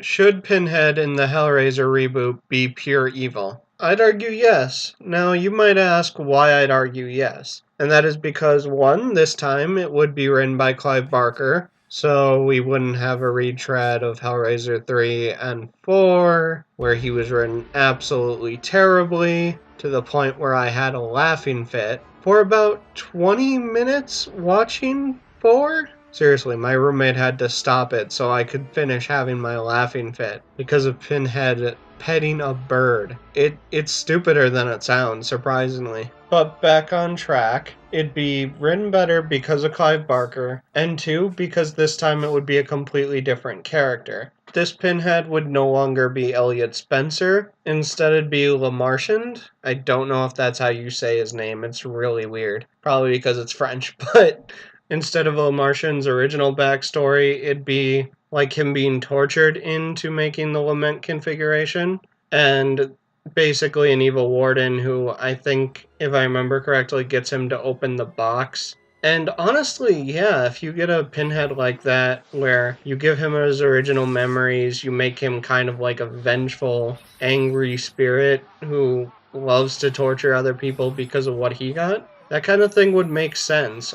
Should Pinhead in the Hellraiser reboot be pure evil? I'd argue yes. Now, you might ask why I'd argue yes. And that is because, one, this time it would be written by Clive Barker, so we wouldn't have a retread of Hellraiser 3 and 4, where he was written absolutely terribly, to the point where I had a laughing fit for about 20 minutes watching 4. Seriously, my roommate had to stop it so I could finish having my laughing fit because of Pinhead petting a bird. It's stupider than it sounds, surprisingly. But back on track, it'd be written better because of Clive Barker, and two, because this time it would be a completely different character. This Pinhead would no longer be Elliot Spencer. Instead, it'd be LaMarchand. I don't know if that's how you say his name. It's really weird. Probably because it's French, but instead of LaMarchand's original backstory, it'd be like him being tortured into making the Lament configuration, and basically an evil warden who I think, if I remember correctly, gets him to open the box. And honestly, yeah, if you get a Pinhead like that, where you give him his original memories, you make him kind of like a vengeful, angry spirit who loves to torture other people because of what he got, that kind of thing would make sense.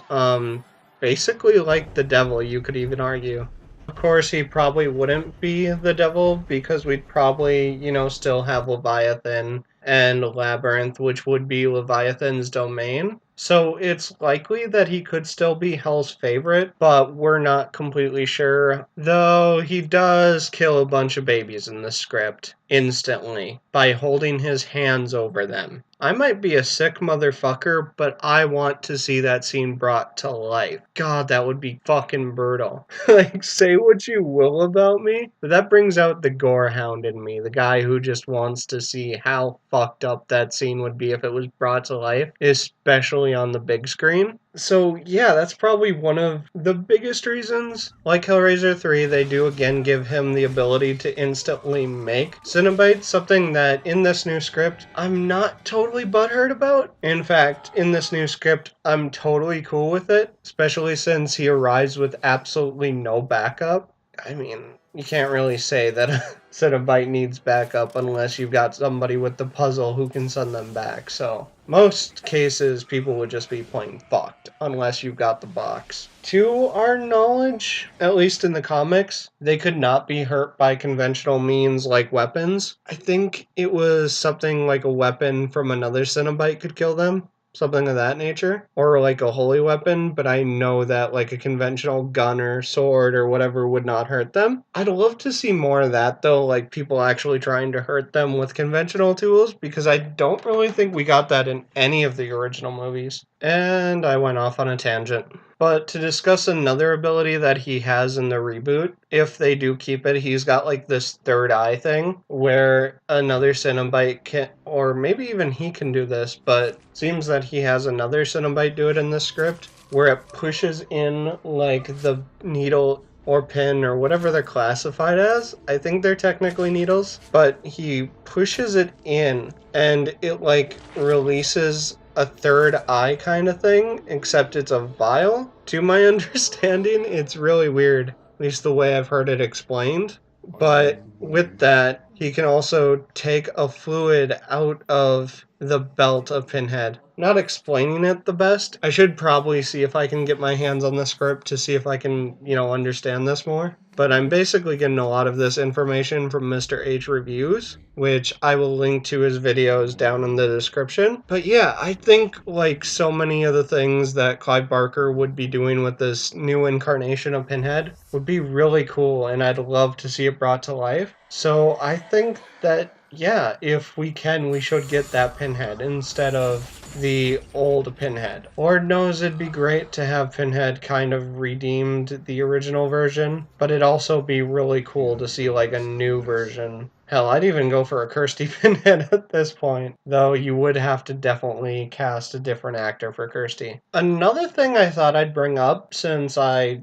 Basically like the devil, you could even argue. Of course, he probably wouldn't be the devil because we'd probably, still have Leviathan and Labyrinth, which would be Leviathan's domain. So it's likely that he could still be Hell's favorite, but we're not completely sure. Though he does kill a bunch of babies in the script instantly by holding his hands over them. I might be a sick motherfucker, but I want to see that scene brought to life. God, that would be fucking brutal. Like, say what you will about me, but that brings out the gore hound in me, the guy who just wants to see how fucked up that scene would be if it was brought to life, especially on the big screen. So yeah, that's probably one of the biggest reasons. Like Hellraiser 3, they do again give him the ability to instantly make Cenobites, something that in this new script, I'm not totally butthurt about. In fact, in this new script, I'm totally cool with it, especially since he arrives with absolutely no backup. I mean, you can't really say that a Cenobite needs backup unless you've got somebody with the puzzle who can send them back. So, most cases, people would just be plain fucked unless you've got the box. To our knowledge, at least in the comics, they could not be hurt by conventional means like weapons. I think it was something like a weapon from another Cenobite could kill them. Something of that nature, or like a holy weapon, but I know that like a conventional gun or sword or whatever would not hurt them. I'd love to see more of that though, like people actually trying to hurt them with conventional tools, because I don't really think we got that in any of the original movies. And I went off on a tangent. But to discuss another ability that he has in the reboot, if they do keep it, he's got like this third eye thing where another Cenobite can, or maybe even he can do this, but seems that he has another Cenobite do it in the script where it pushes in like the needle or pin or whatever they're classified as. I think they're technically needles, but he pushes it in and it like releases a third eye kind of thing, except it's a vial. To my understanding, it's really weird, at least the way I've heard it explained. But with that, he can also take a fluid out of the belt of Pinhead. Not explaining it the best. I should probably see if I can get my hands on the script to see if I can, understand this more. But I'm basically getting a lot of this information from Mr. H Reviews, which I will link to his videos down in the description. But yeah, I think like so many of the things that Clive Barker would be doing with this new incarnation of Pinhead would be really cool, and I'd love to see it brought to life. So I think that, yeah, if we can, we should get that Pinhead instead of the old Pinhead. Lord knows it'd be great to have Pinhead kind of redeemed the original version, but it'd also be really cool to see like a new version. Hell, I'd even go for a Kirsty Pinhead at this point, though you would have to definitely cast a different actor for Kirsty. Another thing I thought I'd bring up, since I,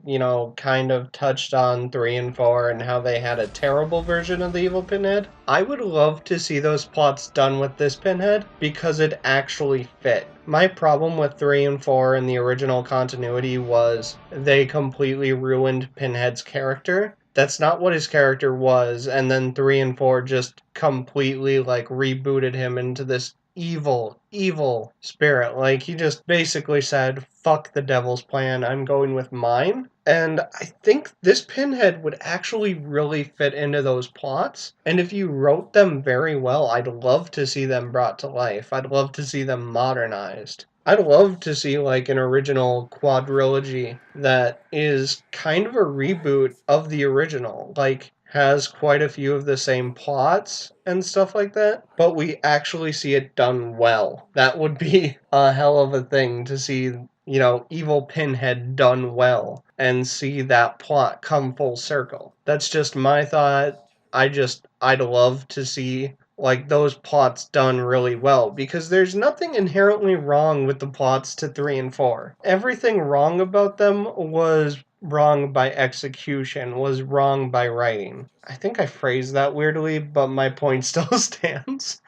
kind of touched on 3 and 4 and how they had a terrible version of the evil Pinhead, I would love to see those plots done with this Pinhead because it actually fit. My problem with 3 and 4 in the original continuity was they completely ruined Pinhead's character. that's not what his character was, and then 3 and 4 just completely, like, rebooted him into this evil spirit. Like, he just basically said, fuck the devil's plan, I'm going with mine. And I think this Pinhead would actually really fit into those plots. And if you wrote them very well, I'd love to see them brought to life. I'd love to see them modernized. I'd love to see like an original quadrilogy that is kind of a reboot of the original. Like has quite a few of the same plots and stuff like that, but we actually see it done well. That would be a hell of a thing to see, evil Pinhead done well and see that plot come full circle. That's just my thought. I'd love to see like those plots done really well because there's nothing inherently wrong with the plots to 3 and 4. Everything wrong about them was wrong by execution, was wrong by writing. I think I phrased that weirdly, but my point still stands.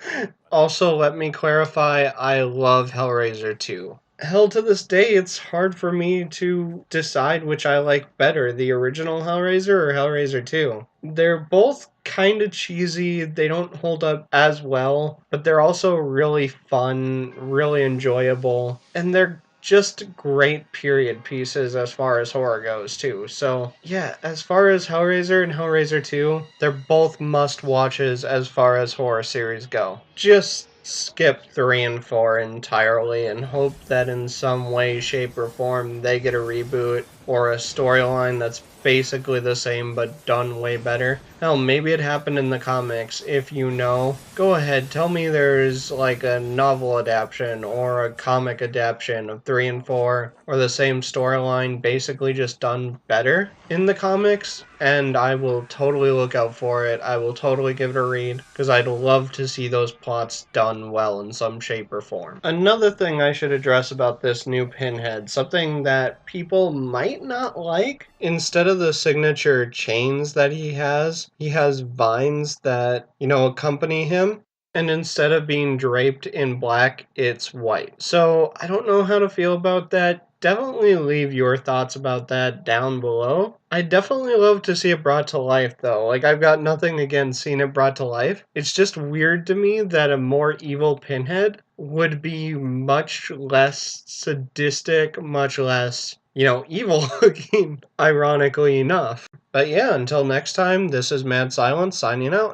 Also, let me clarify, I love Hellraiser 2. Hell, to this day, it's hard for me to decide which I like better, the original Hellraiser or Hellraiser 2. They're both kind of cheesy, they don't hold up as well, but they're also really fun, really enjoyable, and they're just great period pieces as far as horror goes, too. So, yeah, as far as Hellraiser and Hellraiser 2, they're both must watches as far as horror series go. Just skip 3 and 4 entirely and hope that in some way, shape, or form they get a reboot or a storyline that's basically the same but done way better. Hell, maybe it happened in the comics. If you know, go ahead, tell me there's like a novel adaptation or a comic adaptation of 3 and 4 or the same storyline basically just done better in the comics, and I will totally look out for it. I will totally give it a read because I'd love to see those plots done well in some shape or form. Another thing I should address about this new Pinhead, something that people might not like, instead of the signature chains that he has vines that, accompany him. And instead of being draped in black, it's white. So I don't know how to feel about that. Definitely leave your thoughts about that down below. I definitely love to see it brought to life, though. Like, I've got nothing against seeing it brought to life. It's just weird to me that a more evil Pinhead would be much less sadistic, much less, evil looking, ironically enough. But yeah, until next time, this is Mad Silence signing out.